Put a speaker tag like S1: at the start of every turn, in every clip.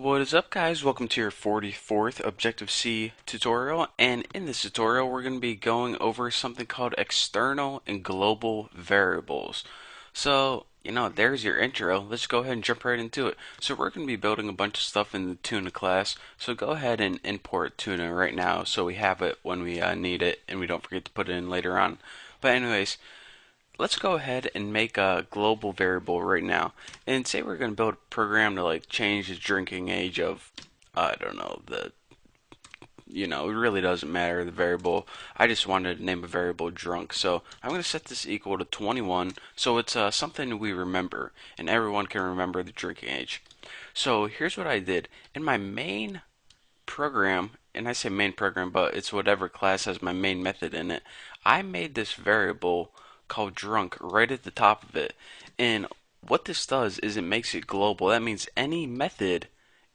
S1: What is up, guys? Welcome to your 44th Objective-C tutorial, and in this tutorial we're going to be going over something called external and global variables. So, there's your intro. Let's go ahead and jump right into it. So we're going to be building a bunch of stuff in the Tuna class, so go ahead and import Tuna right now so we have it when we need it and we don't forget to put it in later on. But anyways, let's go ahead and make a global variable right now and say we're going to build a program to like change the drinking age of, I don't know, it really doesn't matter the variable. I just wanted to name a variable drunk, so I'm going to set this equal to 21 so it's something we remember and everyone can remember the drinking age. So here's what I did in my main program, and I say main program, but it's whatever class has my main method in it. I made this variable called drunk right at the top of it. And what this does is it makes it global. That means any method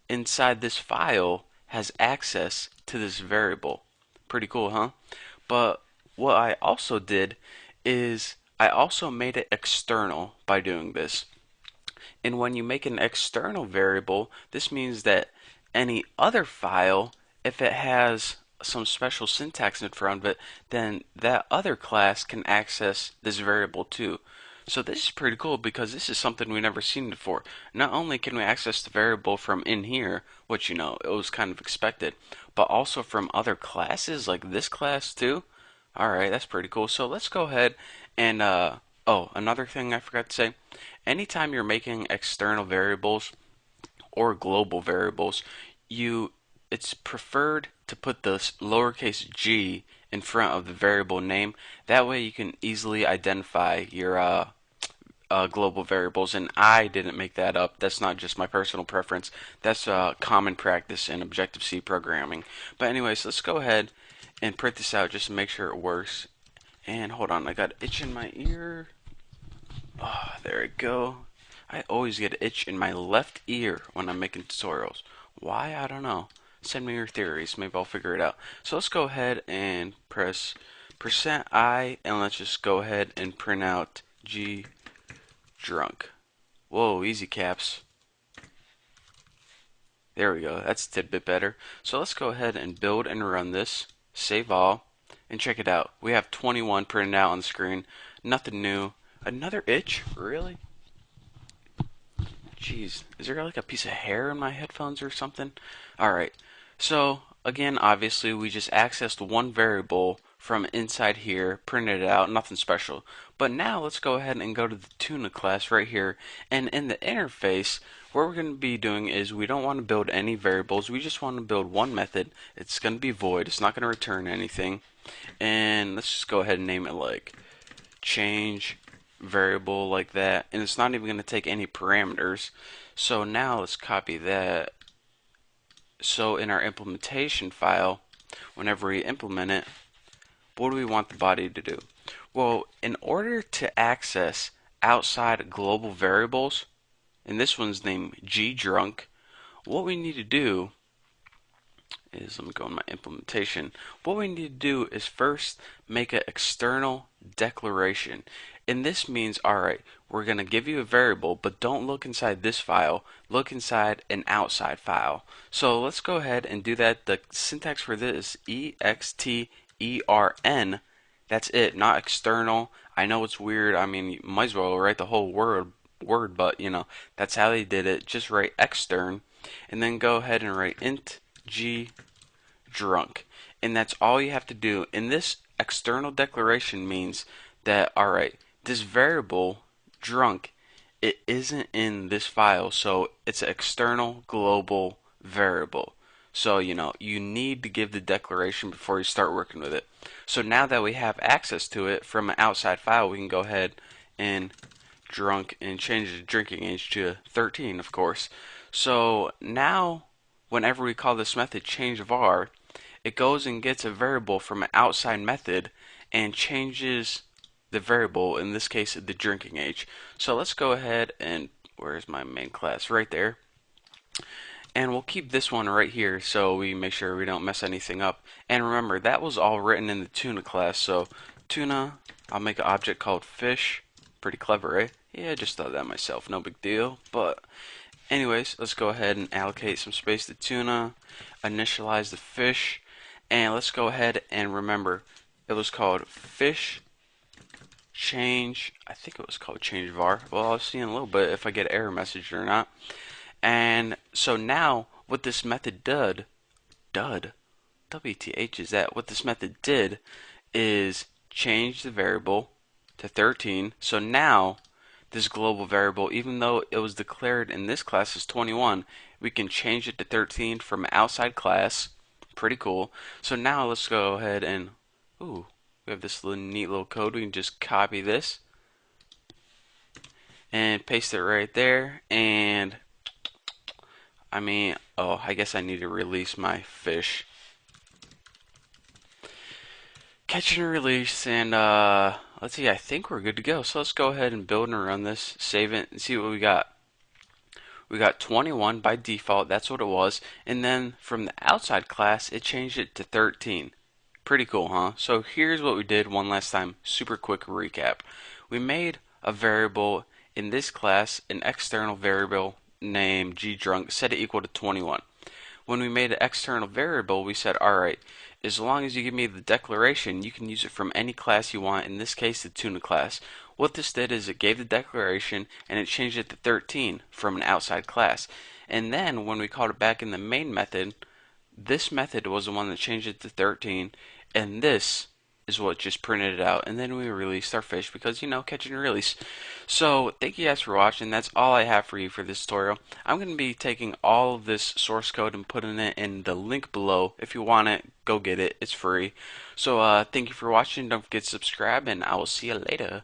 S1: inside this file has access to this variable. Pretty cool, huh? But what I also did is I also made it external by doing this. And when you make an external variable, this means that any other file, if it has some special syntax in front of it, then that other class can access this variable too. So this is pretty cool because this is something we've never seen before. Not only can we access the variable from in here, which it was kind of expected, but also from other classes like this class too. Alright, that's pretty cool. So let's go ahead and oh, another thing I forgot to say. Anytime you're making external variables or global variables, it's preferred to put the lowercase g in front of the variable name. That way you can easily identify your global variables, and I didn't make that up. That's not just my personal preference. That's common practice in Objective-C programming. But anyways, let's go ahead and print this out just to make sure it works. And hold on, I got an itch in my ear. Oh, there we go. I always get an itch in my left ear when I'm making tutorials. Why? I don't know. Send me your theories. Maybe I'll figure it out. So let's go ahead and press %I, and let's just go ahead and print out G drunk. Whoa, easy caps. There we go. That's a tidbit better. So let's go ahead and build and run this. Save all. And check it out. We have 21 printed out on the screen. Nothing new. Another itch? Really? Jeez. Is there like a piece of hair in my headphones or something? Alright. So, again, obviously, we just accessed one variable from inside here, printed it out, nothing special. But now let's go ahead and go to the Tuna class right here, and in the interface, what we're going to be doing is we don't want to build any variables, we just want to build one method. It's going to be void, it's not going to return anything. And let's just go ahead and name it like change variable like that, and it's not even going to take any parameters. So now let's copy that. So in our implementation file, whenever we implement it, what do we want the body to do? Well, in order to access outside global variables, and this one's named gdrunk, what we need to do is, let me go in my implementation. What we need to do is first make an external declaration. And this means, alright, we're going to give you a variable, but don't look inside this file. Look inside an outside file. So let's go ahead and do that. The syntax for this is EXTERN. That's it, not external. I know it's weird. I mean, you might as well write the whole word, but that's how they did it. Just write extern, and then go ahead and write int g drunk, and that's all you have to do. And this external declaration means that, alright, this variable drunk, it isn't in this file, so it's an external global variable. So you need to give the declaration before you start working with it. So now that we have access to it from an outside file, we can go ahead and drunk and change the drinking age to 13, of course. So now whenever we call this method changeVar, it goes and gets a variable from an outside method and changes the variable, in this case the drinking age. So let's go ahead and, where's my main class? Right there. And we'll keep this one right here so we make sure we don't mess anything up. And remember, that was all written in the Tuna class. So Tuna, I'll make an object called fish. Pretty clever, eh? Yeah, I just thought that myself, no big deal. But Anyways, let's go ahead and allocate some space to tuna, initialize the fish, and let's go ahead and remember it was called fish change. I think it was called change var. Well, I'll see in a little bit if I get an error message or not. And so now what this method did, WTH is that, what this method did is change the variable to 13. So now this global variable, even though it was declared in this class as 21, we can change it to 13 from outside class. Pretty cool. So now let's go ahead and, ooh, we have this little neat little code. We can just copy this and paste it right there. And I mean, oh, I guess I need to release my fish. Catch and release, and let's see, I think we're good to go. So let's go ahead and build and run this, save it, and see what we got. We got 21 by default, that's what it was, and then from the outside class, it changed it to 13. Pretty cool, huh? So here's what we did one last time, super quick recap. We made a variable in this class, an external variable named gdrunk, set it equal to 21. When we made an external variable, we said, alright, as long as you give me the declaration, you can use it from any class you want, in this case the tuna class. What this did is it gave the declaration and it changed it to 13 from an outside class. And then when we called it back in the main method, this method was the one that changed it to 13, and this is what just printed it out. And then we released our fish because, you know, catch and release. So thank you guys for watching. That's all I have for you for this tutorial. I'm going to be taking all of this source code and putting it in the link below. If you want it, go get it. It's free. So thank you for watching. Don't forget to subscribe, and I will see you later.